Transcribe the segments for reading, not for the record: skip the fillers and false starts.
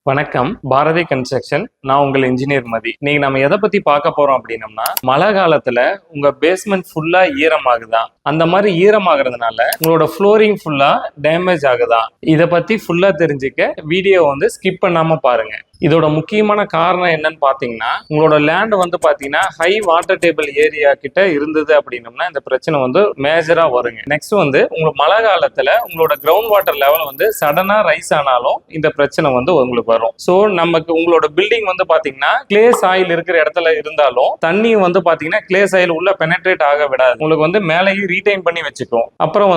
வணக்கம். பாரதி கன்ஸ்ட்ரக்ஷன். நான் உங்கள் இன்ஜினியர் மதி. இன்னைக்கு நம்ம எதை பத்தி பார்க்க போறோம் அப்படின்னம்னா, மழை காலத்துல உங்க பேஸ்மெண்ட் ஃபுல்லா ஈரமாகுதா, அந்த மாதிரி ஈரமாகறதுனால உங்களோட ஃப்ளோரிங் ஃபுல்லா டேமேஜ் ஆகுதா, இதை பத்தி ஃபுல்லா தெரிஞ்சுக்க வீடியோ ஸ்கிப் பண்ணாம பாருங்க. இதோட முக்கியமான காரணம் என்னன்னு பாத்தீங்கன்னா, உங்களோட லேண்ட் பாத்தீங்கன்னா ஹை வாட்டர் டேபிள் ஏரியா கிட்ட இருந்தது அப்படின்னம்னா இந்த பிரச்சனை மேஜரா வருங்க. நெக்ஸ்ட் உங்களுக்கு மழை காலத்துல உங்களோட கிரவுண்ட் வாட்டர் லெவல் சடனா ரைஸ் ஆனாலும் இந்த பிரச்சனை உங்களுக்கு வரும். ஸோ நமக்கு உங்களோட பில்டிங் பாத்தீங்கன்னா கிளே சாயில் இருக்கிற இடத்துல இருந்தாலும் தண்ணி பாத்தீங்கன்னா கிளே சாயில் உள்ள பெனட்ரேட் ஆக விடாது. உங்களுக்கு மேலேயும் ரீடைன் பண்ணி வச்சுக்கும். அப்புறம்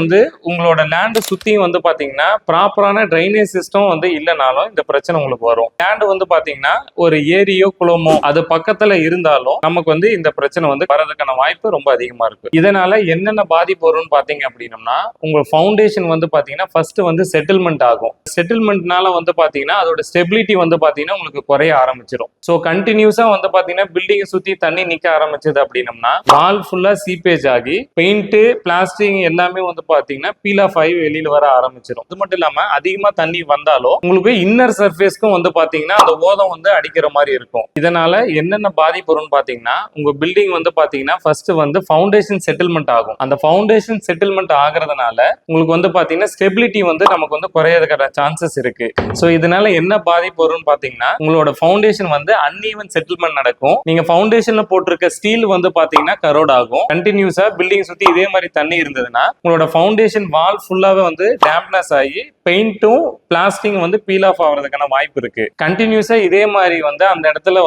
உங்களோட லேண்ட் சுத்தியும் பாத்தீங்கன்னா ப்ராப்பரான ட்ரைனேஜ் சிஸ்டம் இல்லைனாலும் இந்த பிரச்சனை உங்களுக்கு வரும். லேண்ட் பாத்தீங்கன்னா ஒரு ஏரியோ குளமோ அது பக்கத்துல இருந்தாலும் நமக்கு இந்த பிரச்சனை வரதுக்கான வாய்ப்பு ரொம்ப அதிகமா இருக்கு. இதனால என்னென்ன பாதிப்பு வரும்னு பாத்தீங்க அப்படின்னா, உங்க ஃபவுண்டேஷன் பாத்தீங்கன்னா ஃபர்ஸ்ட் செட்டில்மெண்ட் ஆகும். செட்டில்மெண்ட்னால பாத்தீங்கன்னா அதோட ஸ்டெபிலிட்டி பாத்தீங்கன்னா உங்களுக்கு குறைய ஆரம்பிச்சிடும். ஸோ கண்டினியூஸா பாத்தீங்கன்னா பில்டிங்கை சுத்தி தண்ணி நிக்க ஆரம்பிச்சது அப்படின்னம்னா வால் ஃபுல்லா சீப்பேஜ் ஆகி பெயிண்ட் பிளாஸ்டிக் எல்லாமே பாத்தீங்கன்னா பீல் ஆஃப் ஆகி வெளியில வர ஆரம்பிச்சிடும். அது மட்டும் இல்லாம அதிகமா தண்ணி வந்தாலும் உங்களுக்கு இன்னர் சர்ஃபேஸ்க்கும் பாத்தீங்கன்னா அந்த ஓதம் அடிக்கிற மாதிரி இருக்கும். இதனால என்னென்ன பாதிப்பு வரும்னு பாத்தீங்கன்னா, உங்க பில்டிங் பாத்தீங்கன்னா ஃபர்ஸ்ட் ஃபவுண்டேஷன் செட்டில்மெண்ட் ஆகும். அந்த ஃபவுண்டேஷன் செட்டில்மெண்ட் ஆகிறதுனால உங்களுக்கு பாத்தீங்கன்னா ஸ்டெபிலிட்டி நமக்கு குறையறதுக்கான சான்சஸ் இருக்கு. சோ இதனால என்ன பாதிப்பு வரும்னு பாத்தீங்கன்னா, உங்களோட ஃபவுண்டேஷன் அன்ஈவன் செட்டில்மெண்ட் நடக்கும். நீங்க ஃபவுண்டேஷன்ல போட்டிருக்க ஸ்டீல் பாத்தீங்கன்னா கரோட் ஆகும். கண்டினியூஸா பில்டிங் சுத்தி இதே மாதிரி தண்ணி இருந்ததுன்னா உங்களோட ஃபவுண்டேஷன் வால் ஃபுல்லாவே டேம்ப்னஸ் ஆகி பெயிண்ட்டும் பிளாஸ்டிக் பீல் ஆஃப் ஆகிறதுக்கான வாய்ப்பு இருக்கு. கண்டினியூஸா இதே மாதிரி அந்த இடத்துல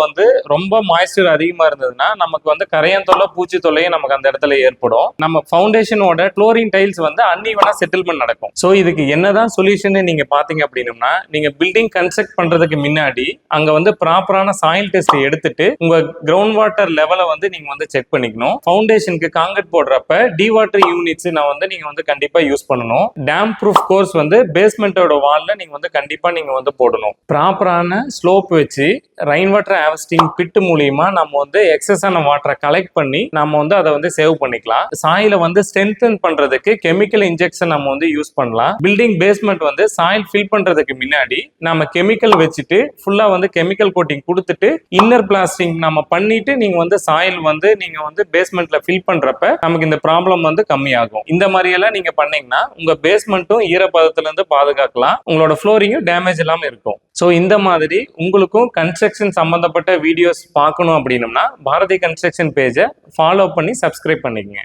ரொம்ப மாய்ஸ்சர் அதிகமா இருந்ததுன்னா நமக்கு கரையான் தொல்லை பூச்சி தொல்லையும் நமக்கு அந்த இடத்துல ஏற்படும். நம்ம ஃபவுண்டேஷனோட குளோரின் டைல்ஸ் அன்ஈவனா செட்டில்மெண்ட் நடக்கும். சோ இதுக்கு என்னதான் சொல்யூஷன் நீங்க பாத்தீங்க அப்படின்னா, நீங்க பில்டிங் கன்ஸ்ட்ரக்ட் பண்றதுக்கு முன்னாடி அங்க ப்ராப்பரான சாயில் டெஸ்ட் எடுத்துட்டு உங்க கிரவுண்ட் வாட்டர் லெவலை நீங்க செக் பண்ணிக்கணும். ஃபவுண்டேஷனுக்கு காங்கிரீட் போடுறப்ப டிவாட்டர் யூனிட்ஸ் நீங்க கண்டிப்பா யூஸ் பண்ணணும். டேம் ப்ரூஃப் கோர்ஸ் பேஸ்மெண்டோட வால்ல நீங்க கண்டிப்பா நீங்க போடணும். ப்ராப்பரான ஸ்லோப் வச்சு ரெயின் வாட்டர் ஹார்வெஸ்டிங் பிட் மூலியமா நம்ம எக்ஸஸான வாட்டரை கலெக்ட் பண்ணி நம்ம அதை சேவ் பண்ணிக்கலாம். சாயில ஸ்ட்ரென்தன் பண்றதுக்கு கெமிக்கல் இன்ஜெக்ஷன் நம்ம யூஸ் பண்ணலாம். பில்டிங் பேஸ்மெண்ட் சாயில் ஃபில் பண்றதுக்கு முன்னாடி நம்ம கெமிக்கல் வச்சுட்டு ஃபுல்லா கெமிக்கல் கோட்டிங் கொடுத்துட்டு இன்னர் பிளாஸ்டிங் நம்ம பண்ணிட்டு நீங்க சாயில் நீங்க பேஸ்மெண்ட்ல ஃபில் பண்றப்ப நமக்கு இந்த ப்ராப்ளம் கம்மியாகும். இந்த மாதிரி எல்லாம் நீங்க பண்ணீங்கன்னா உங்க பேஸ்மெண்ட்டும் ஈரப்பதத்துல இருந்து பாதுகாக்கலாம். உங்களோட ஃப்ளோரிங்கும் டேமேஜ் இல்லாம இருக்கும். ஸோ இந்த மாதிரி உங்களுக்கும் கன்ஸ்ட்ரக்ஷன் சம்பந்தப்பட்ட வீடியோஸ் பார்க்கணும் அப்படின்னம்னா பாரதி கன்ஸ்ட்ரக்ஷன் பேஜை ஃபாலோ பண்ணி சப்ஸ்கிரைப் பண்ணிக்கங்க.